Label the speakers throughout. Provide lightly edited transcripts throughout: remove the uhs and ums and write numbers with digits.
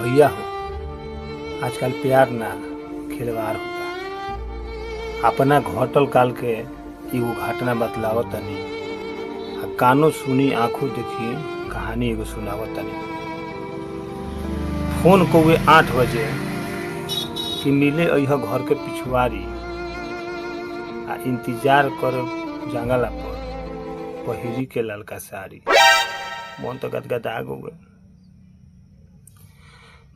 Speaker 1: भैया हो, आजकल प्यार ना खिलवाड़ होता। अपना घटल काल के एगो घटना बतलावत तनी, कानों सुनी आंखों देखी कहानी एगो सुनावत तनी। फोन को 8 बजे कि मिले अइह घर के पिछुआरी, आ इंतजार कर जंगला पर पहिरी के ललका साड़ी। मन तो गदगदा गए,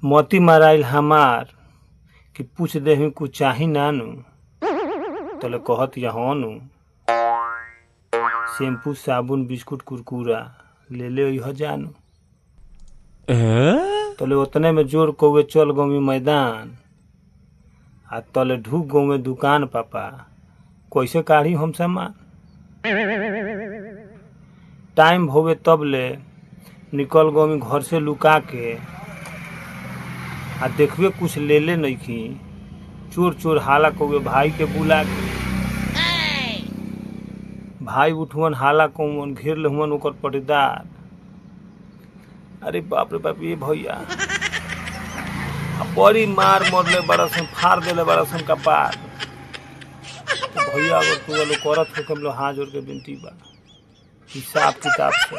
Speaker 1: मोती माराइल हमार कि पूछ दे कुछ चाही नानू, तले कहत यहानू शैम्पू साबुन बिस्कुट कुरकुरा ले ले यह जानू। तले उतने में जोर कौए चल गमी मैदान, आ तले ढूक गौमे दुकान पापा कैसे काढ़ी हम सामान। टाइम होवे तब ले निकल गमी घर से लुका के, आ देखबे कुछ ले ले नहीं की चोर चोर हाला कौए भाई के बुला के। भाई उठवन हाला कौन घेर लहुवन ओकर पटीदार। अरे बाप रे बाप, ये भैया बड़ी मार मरले बड़सन, फाड़ देले बड़सन कपार। तो भैया अगर तू वालों करत हो कम लो हाथ जोड़ के बिनती बा, हिसाब किताब से।